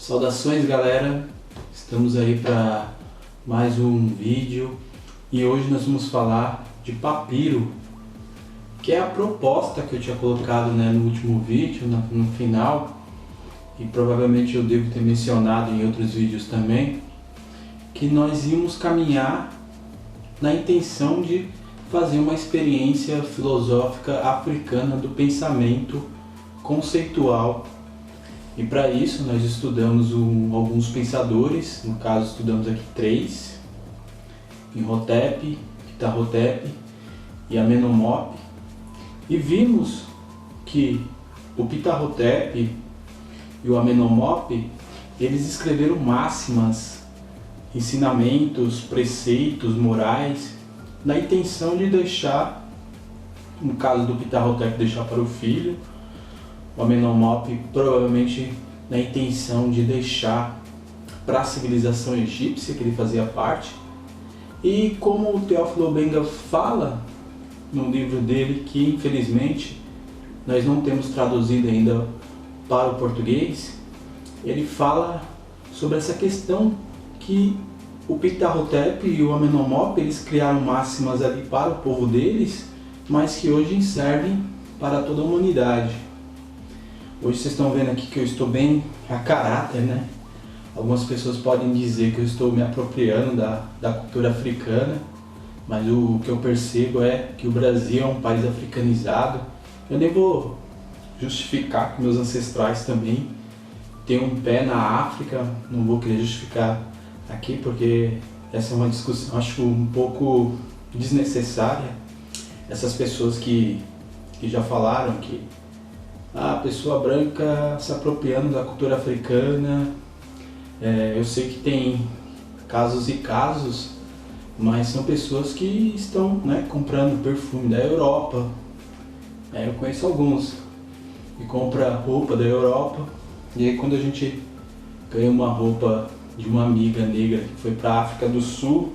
Saudações, galera, estamos aí para mais um vídeo e hoje nós vamos falar de papiro, que é a proposta que eu tinha colocado, no último vídeo, no final, e provavelmente eu devo ter mencionado em outros vídeos também, que nós íamos caminhar na intenção de fazer uma experiência filosófica africana do pensamento conceitual. E para isso nós estudamos alguns pensadores, no caso estudamos aqui 3, Imhotep, Ptah Hotep e Amenhotep, e vimos que o Ptah Hotep e o Amenhotep, eles escreveram máximas, ensinamentos, preceitos morais, na intenção de deixar, no caso do Ptah Hotep, deixar para o filho, o Amenhotep provavelmente na intenção de deixar para a civilização egípcia, que ele fazia parte. E como o Théophile Obenga fala no livro dele, que infelizmente nós não temos traduzido ainda para o português, ele fala sobre essa questão que o Ptah Hotep e o Amenhotep, eles criaram máximas ali para o povo deles, mas que hoje servem para toda a humanidade. Hoje vocês estão vendo aqui que eu estou bem a caráter, né? Algumas pessoas podem dizer que eu estou me apropriando da cultura africana, mas o que eu percebo é que o Brasil é um país africanizado. Eu nem vou justificar que meus ancestrais também têm um pé na África, não vou querer justificar aqui porque essa é uma discussão, acho um pouco desnecessária. Essas pessoas que já falaram que a pessoa branca se apropriando da cultura africana, eu sei que tem casos e casos, mas são pessoas que estão comprando perfume da Europa. Eu conheço alguns que compram roupa da Europa, e aí quando a gente ganha uma roupa de uma amiga negra que foi para a África do Sul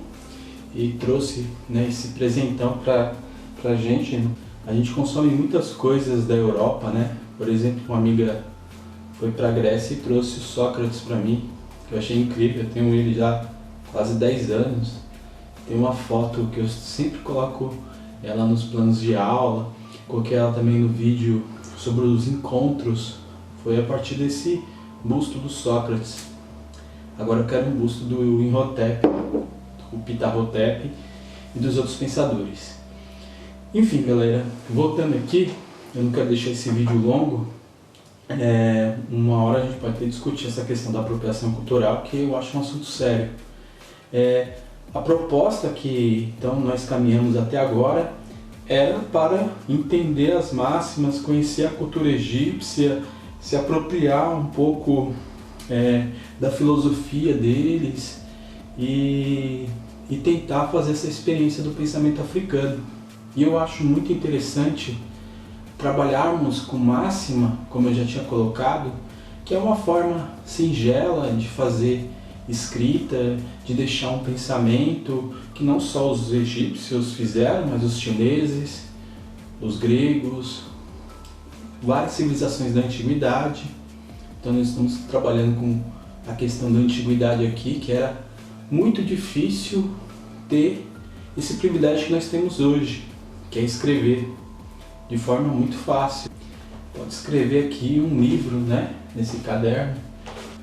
e trouxe esse presentão pra gente, a gente consome muitas coisas da Europa, Por exemplo, uma amiga foi para a Grécia e trouxe o Sócrates para mim, que eu achei incrível. Eu tenho ele já há quase 10 anos. Tem uma foto que eu sempre coloco ela nos planos de aula, coloquei ela também no vídeo sobre os encontros. Foi a partir desse busto do Sócrates. Agora eu quero um busto do Imhotep, do Ptah Hotep e dos outros pensadores. Enfim, galera, voltando aqui, eu não quero deixar esse vídeo longo. Uma hora a gente pode discutir essa questão da apropriação cultural, que eu acho um assunto sério. A proposta que então nós caminhamos até agora era para entender as máximas, conhecer a cultura egípcia, se apropriar um pouco da filosofia deles e tentar fazer essa experiência do pensamento africano. E eu acho muito interessante trabalharmos com máxima, como eu já tinha colocado, que é uma forma singela de fazer escrita, de deixar um pensamento que não só os egípcios fizeram, mas os chineses, os gregos, várias civilizações da antiguidade. Então nós estamos trabalhando com a questão da antiguidade aqui, que era muito difícil ter esse privilégio que nós temos hoje, que é escrever de forma muito fácil. Pode escrever aqui um livro, nesse caderno.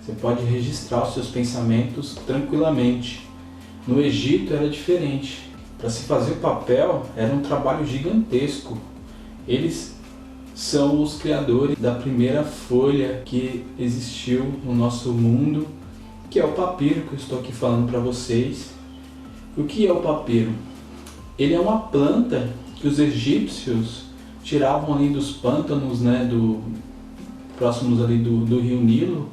Você pode registrar os seus pensamentos tranquilamente. No Egito era diferente. Para se fazer o papel era um trabalho gigantesco. Eles são os criadores da primeira folha que existiu no nosso mundo, que é o papiro, que eu estou aqui falando para vocês. O que é o papiro? Ele é uma planta que os egípcios tiravam ali dos pântanos, próximos ali do rio Nilo,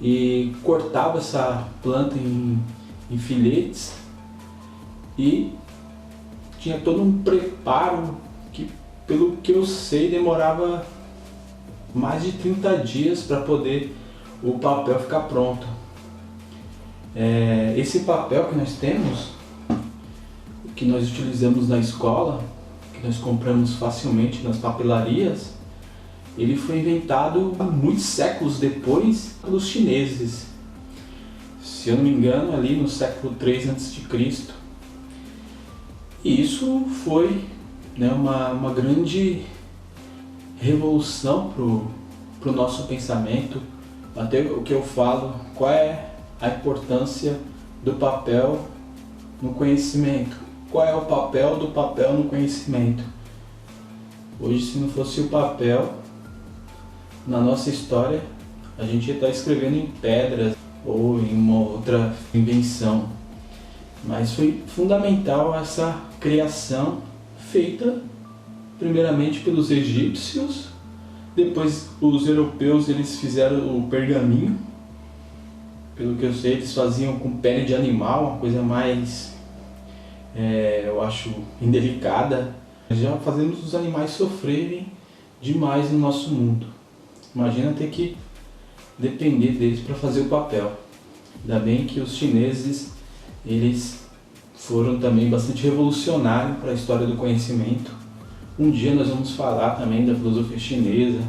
e cortava essa planta em filetes, e tinha todo um preparo que, pelo que eu sei, demorava mais de 30 dias para poder o papel ficar pronto. Esse papel que nós temos, que nós utilizamos na escola, que nós compramos facilmente nas papelarias, ele foi inventado muitos séculos depois pelos chineses. Se eu não me engano, ali no século 3 a.C. E isso foi, né, uma grande revolução para o nosso pensamento. Até o que eu falo, qual é a importância do papel no conhecimento? Qual é o papel do papel no conhecimento? Hoje, se não fosse o papel, na nossa história, a gente ia estar escrevendo em pedras ou em uma outra invenção. Mas foi fundamental essa criação feita primeiramente pelos egípcios, depois os europeus eles fizeram o pergaminho. Pelo que eu sei, eles faziam com pele de animal, uma coisa mais, eu acho, indelicada. Já fazemos os animais sofrerem demais no nosso mundo. Imagina ter que depender deles para fazer o papel. Ainda bem que os chineses, eles foram também bastante revolucionários para a história do conhecimento. Um dia nós vamos falar também da filosofia chinesa,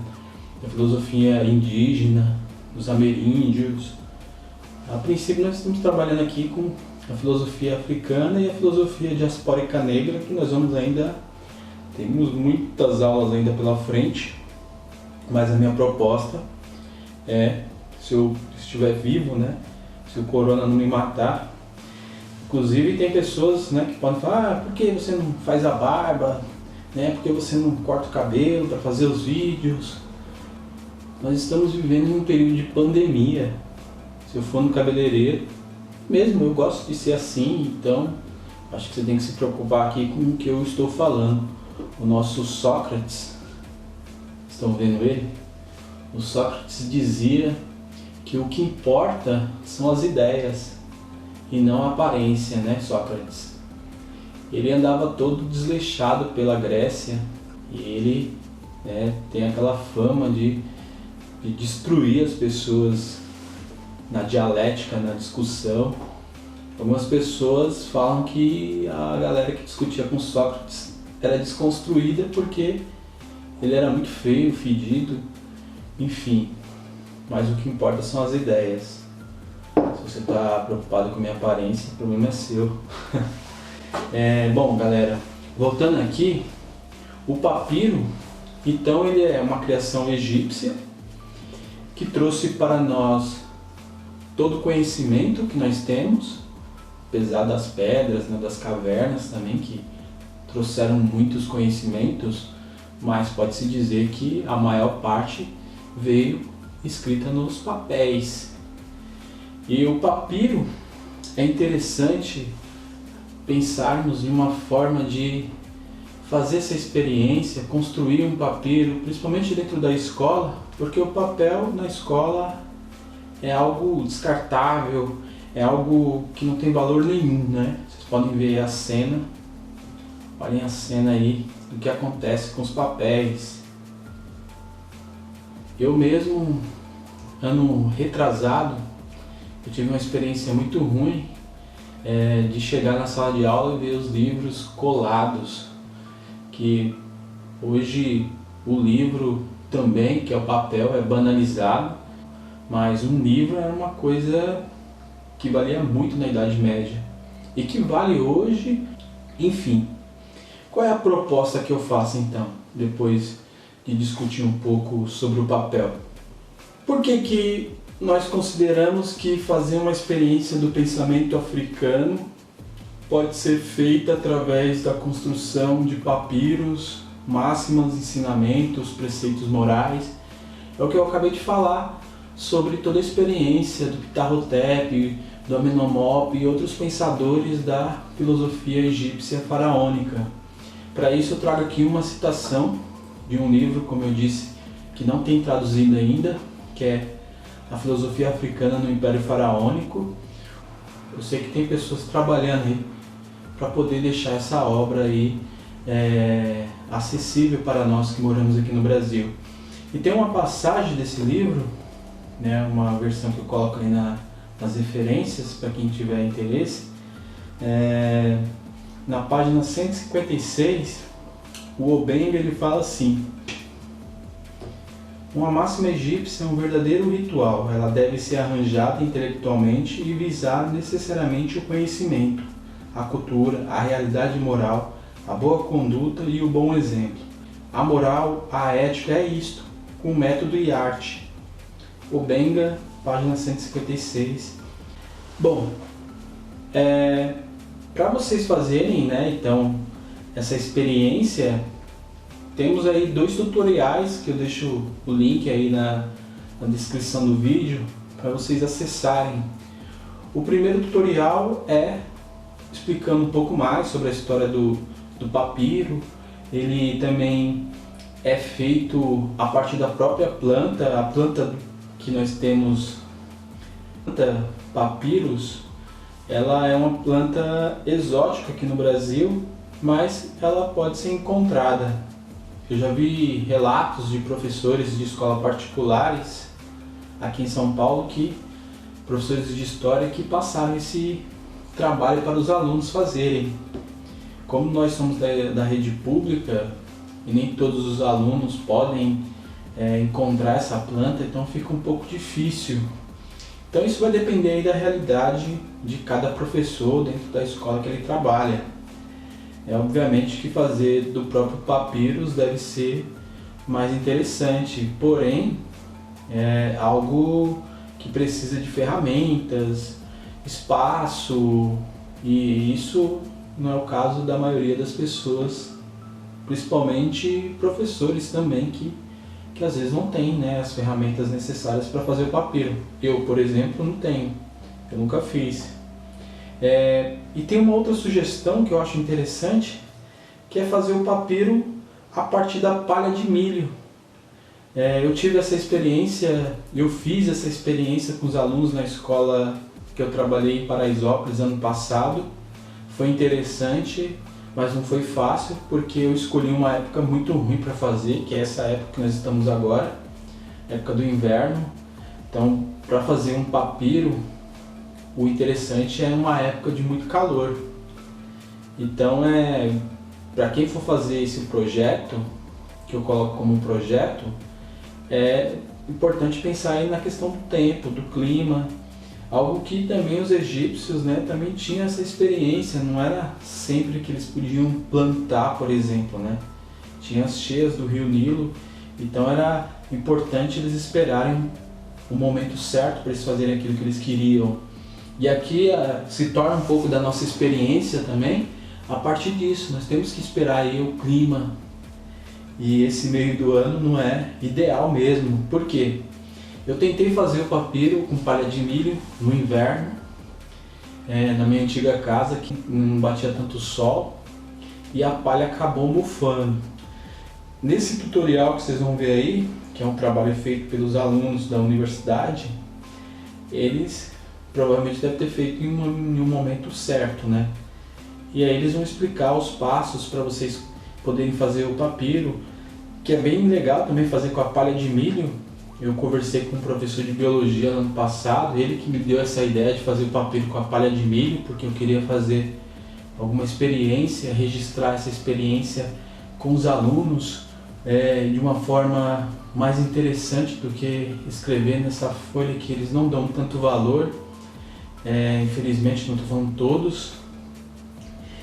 da filosofia indígena, dos ameríndios. A princípio nós estamos trabalhando aqui com a filosofia africana e a filosofia diaspórica negra, que nós vamos ainda, temos muitas aulas ainda pela frente, mas a minha proposta é, se eu estiver vivo, né, se o corona não me matar. Inclusive tem pessoas, né, que podem falar, por que você não faz a barba, né, por que você não corta o cabelo para fazer os vídeos? Nós estamos vivendo em um período de pandemia. Se eu for no cabeleireiro, mesmo eu gosto de ser assim, então acho que você tem que se preocupar aqui com o que eu estou falando. O nosso Sócrates, estão vendo ele? O Sócrates dizia que o que importa são as ideias e não a aparência, né, Sócrates? Ele andava todo desleixado pela Grécia e ele, né, tem aquela fama de destruir as pessoas na dialética, na discussão. Algumas pessoas falam que a galera que discutia com Sócrates era desconstruída porque ele era muito feio, fedido, enfim. Mas o que importa são as ideias. Se você está preocupado com a minha aparência, o problema é seu. Bom, galera, voltando aqui, o papiro, então ele é uma criação egípcia que trouxe para nós todo o conhecimento que nós temos, apesar das pedras, né, das cavernas também, que trouxeram muitos conhecimentos, mas pode-se dizer que a maior parte veio escrita nos papéis. E o papiro é interessante pensarmos em uma forma de fazer essa experiência, construir um papiro, principalmente dentro da escola, porque o papel na escola é algo descartável, é algo que não tem valor nenhum, né? Vocês podem ver a cena, olhem a cena aí do que acontece com os papéis. Eu mesmo, ano retrasado, eu tive uma experiência muito ruim de chegar na sala de aula e ver os livros colados, que hoje o livro também, que é o papel, é banalizado, mas um livro era uma coisa que valia muito na Idade Média e que vale hoje. Enfim, qual é a proposta que eu faço então, depois de discutir um pouco sobre o papel? Por que nós consideramos que fazer uma experiência do pensamento africano pode ser feita através da construção de papiros, máximas, ensinamentos, preceitos morais? É o que eu acabei de falar sobre toda a experiência do Ptah-hotep, do Amenhotep e outros pensadores da filosofia egípcia faraônica. Para isso eu trago aqui uma citação de um livro, como eu disse, que não tem traduzido ainda, que é A Filosofia Africana no Império Faraônico. Eu sei que tem pessoas trabalhando aí para poder deixar essa obra aí acessível para nós que moramos aqui no Brasil. E tem uma passagem desse livro, né, uma versão que eu coloco aí nas referências para quem tiver interesse. Na página 156, o Obenga ele fala assim: Uma máxima egípcia é um verdadeiro ritual. Ela deve ser arranjada intelectualmente e visar necessariamente o conhecimento, a cultura, a realidade moral, a boa conduta e o bom exemplo. A moral, a ética é isto, com método e arte. O Benga, página 156. Bom, para vocês fazerem, né, então, essa experiência, temos aí 2 tutoriais que eu deixo o link aí na descrição do vídeo para vocês acessarem. O primeiro tutorial é explicando um pouco mais sobre a história do papiro. Ele também é feito a partir da própria planta, a planta que nós temos, a planta papyrus. Ela é uma planta exótica aqui no Brasil, mas ela pode ser encontrada. Eu já vi relatos de professores de escola particulares aqui em São Paulo, professores de história, que passaram esse trabalho para os alunos fazerem. Como nós somos da rede pública e nem todos os alunos podem encontrar essa planta, então fica um pouco difícil. Então isso vai depender aí da realidade de cada professor dentro da escola que ele trabalha. Obviamente que fazer do próprio papyrus deve ser mais interessante, porém é algo que precisa de ferramentas, espaço, e isso não é o caso da maioria das pessoas, principalmente professores também que às vezes não tem, né, as ferramentas necessárias para fazer o papiro. Eu, por exemplo, não tenho, eu nunca fiz. E tem uma outra sugestão que eu acho interessante, que é fazer o papiro a partir da palha de milho. Eu tive essa experiência, eu fiz essa experiência com os alunos na escola que eu trabalhei em Paraisópolis ano passado. Foi interessante, mas não foi fácil, porque eu escolhi uma época muito ruim para fazer, que é essa época que nós estamos agora, época do inverno. Então, para fazer um papiro, o interessante é uma época de muito calor. Então, para quem for fazer esse projeto, que eu coloco como um projeto, é importante pensar aí na questão do tempo, do clima, algo que também os egípcios, né, também tinham essa experiência. Não era sempre que eles podiam plantar, por exemplo, né? Tinha as cheias do rio Nilo, então era importante eles esperarem o momento certo para eles fazerem aquilo que eles queriam. E aqui se torna um pouco da nossa experiência também a partir disso. Nós temos que esperar aí o clima, e esse meio do ano não é ideal mesmo. Por quê? Eu tentei fazer o papiro com palha de milho no inverno, na minha antiga casa, que não batia tanto sol, e a palha acabou mofando. Nesse tutorial que vocês vão ver aí, que é um trabalho feito pelos alunos da universidade, eles provavelmente devem ter feito em um momento certo, né? E aí eles vão explicar os passos para vocês poderem fazer o papiro, que é bem legal também fazer com a palha de milho. Eu conversei com um professor de biologia no ano passado, ele que me deu essa ideia de fazer o papiro com a palha de milho, porque eu queria fazer alguma experiência, registrar essa experiência com os alunos de uma forma mais interessante do que escrever nessa folha que eles não dão tanto valor. Infelizmente, não estou falando todos.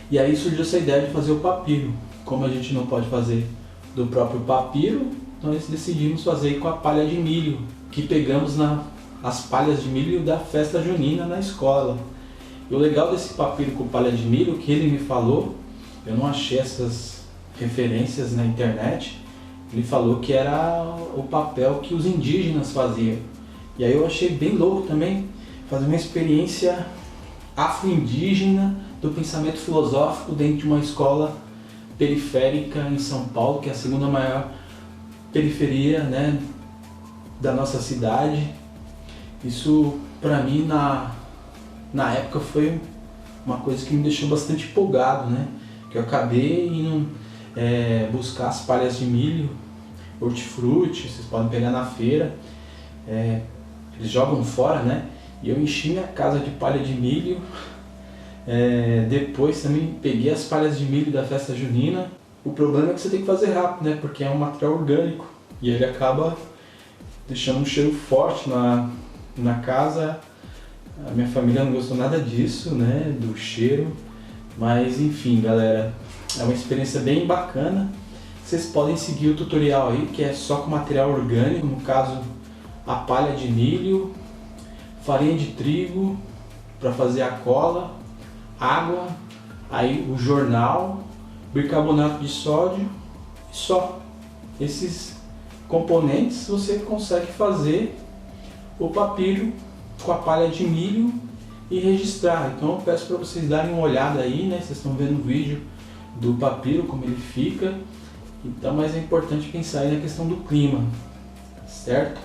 E aí surgiu essa ideia de fazer o papiro. Como a gente não pode fazer do próprio papiro, nós decidimos fazer com a palha de milho, que pegamos as palhas de milho da festa junina na escola. E o legal desse papiro com palha de milho, que ele me falou, eu não achei essas referências na internet, ele falou que era o papel que os indígenas faziam. E aí eu achei bem louco também, fazer uma experiência afro-indígena do pensamento filosófico dentro de uma escola periférica em São Paulo, que é a segunda maior periferia, né, da nossa cidade. Isso para mim na época foi uma coisa que me deixou bastante empolgado, né? Que eu acabei indo buscar as palhas de milho, hortifruti, vocês podem pegar na feira, eles jogam fora, né? E eu enchi minha casa de palha de milho. Depois também peguei as palhas de milho da festa junina. O problema é que você tem que fazer rápido, né? Porque é um material orgânico e ele acaba deixando um cheiro forte na casa. A minha família não gostou nada disso, né, do cheiro, mas enfim, galera, é uma experiência bem bacana. Vocês podem seguir o tutorial aí, que é só com material orgânico, no caso a palha de milho, farinha de trigo para fazer a cola, água, aí o jornal, bicarbonato de sódio e só. Esses componentes você consegue fazer o papiro com a palha de milho e registrar. Então eu peço para vocês darem uma olhada aí, né? Vocês estão vendo o vídeo do papiro, como ele fica. Então, mas é importante pensar aí na questão do clima, certo?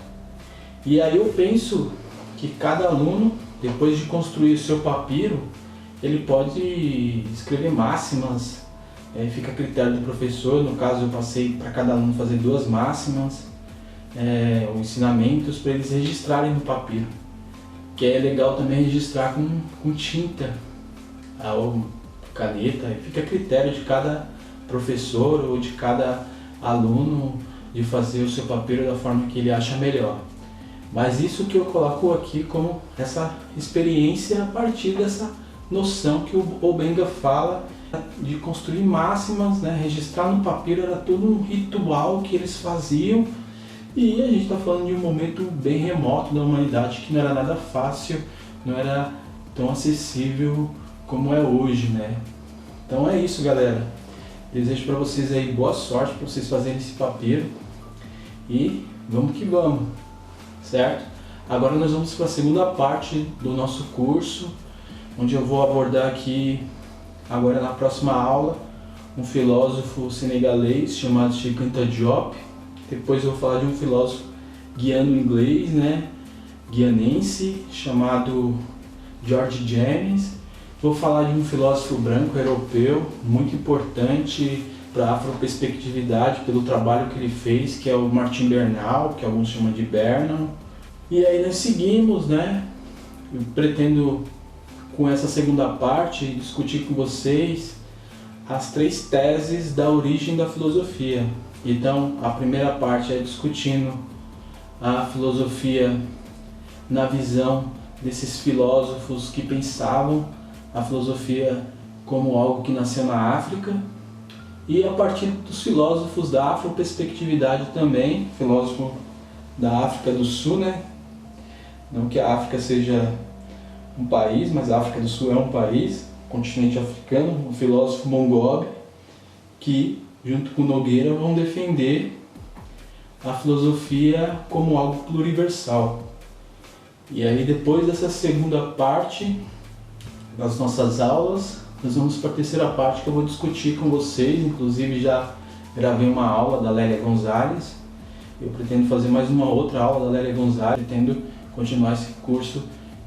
E aí eu penso que cada aluno, depois de construir o seu papiro, ele pode escrever máximas, fica a critério do professor. No caso eu passei para cada aluno fazer 2 máximas, ou ensinamentos para eles registrarem no papiro. Que é legal também registrar com tinta ou caneta, fica a critério de cada professor ou de cada aluno de fazer o seu papiro da forma que ele acha melhor. Mas isso que eu coloco aqui como essa experiência a partir dessa noção que o Obenga fala de construir máximas, né? Registrar no papiro era todo um ritual que eles faziam. E a gente está falando de um momento bem remoto da humanidade, que não era nada fácil, não era tão acessível como é hoje, né? Então é isso, galera. Desejo para vocês aí boa sorte para vocês fazerem esse papiro. E vamos que vamos, certo? Agora nós vamos para a segunda parte do nosso curso, onde eu vou abordar aqui, agora na próxima aula, um filósofo senegalês chamado Cheikh Anta Diop. Depois eu vou falar de um filósofo guiano inglês, né, guianense, chamado George James. Vou falar de um filósofo branco europeu, muito importante para a afroperspectividade, pelo trabalho que ele fez, que é o Martin Bernal, que alguns chamam de Bernal. E aí nós seguimos, né, eu pretendo com essa segunda parte discutir com vocês as 3 teses da origem da filosofia. Então, a primeira parte é discutindo a filosofia na visão desses filósofos que pensavam a filosofia como algo que nasceu na África, e a partir dos filósofos da afroperspectividade também, filósofo da África do Sul, né? Não que a África seja um país, mas a África do Sul é um país, continente africano, o filósofo Mongobe, que junto com Nogueira vão defender a filosofia como algo pluriversal. E aí depois dessa segunda parte das nossas aulas, nós vamos para a terceira parte que eu vou discutir com vocês. Inclusive já gravei uma aula da Lélia Gonzalez. Eu pretendo fazer mais uma outra aula da Lélia Gonzalez, pretendo continuar esse curso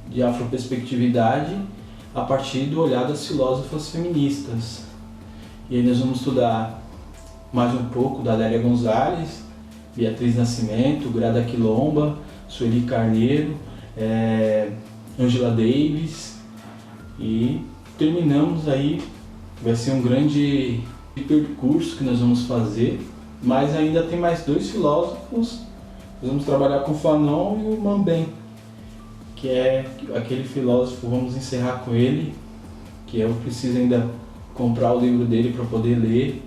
de afroperspectividade a partir do olhar das filósofas feministas. E aí nós vamos estudar mais um pouco da Lélia Gonzalez, Beatriz Nascimento, Grada Quilomba, Sueli Carneiro, Angela Davis, e terminamos aí, vai ser um grande percurso que nós vamos fazer, mas ainda tem mais 2 filósofos. Nós vamos trabalhar com o Fanon e o Mambem, que é aquele filósofo, vamos encerrar com ele, que eu preciso ainda comprar o livro dele para poder ler.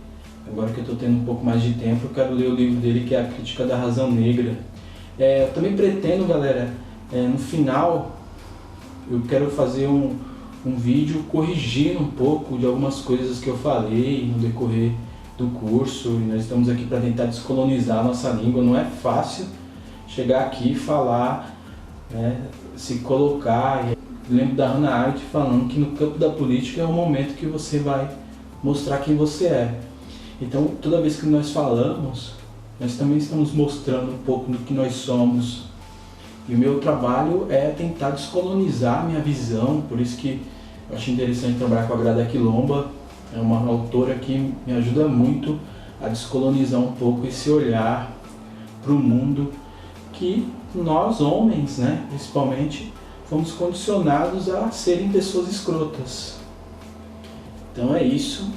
Agora que eu estou tendo um pouco mais de tempo, eu quero ler o livro dele, que é A Crítica da Razão Negra. Eu também pretendo, galera, no final, eu quero fazer um vídeo corrigindo um pouco de algumas coisas que eu falei no decorrer do curso. E nós estamos aqui para tentar descolonizar a nossa língua. Não é fácil chegar aqui e falar, né, se colocar. Lembro da Hannah Arendt falando que no campo da política é o momento que você vai mostrar quem você é. Então, toda vez que nós falamos, nós também estamos mostrando um pouco do que nós somos. E o meu trabalho é tentar descolonizar a minha visão, por isso que eu acho interessante trabalhar com a Grada Quilomba. É uma autora que me ajuda muito a descolonizar um pouco esse olhar para o mundo que nós, homens, né, principalmente, fomos condicionados a serem pessoas escrotas. Então é isso.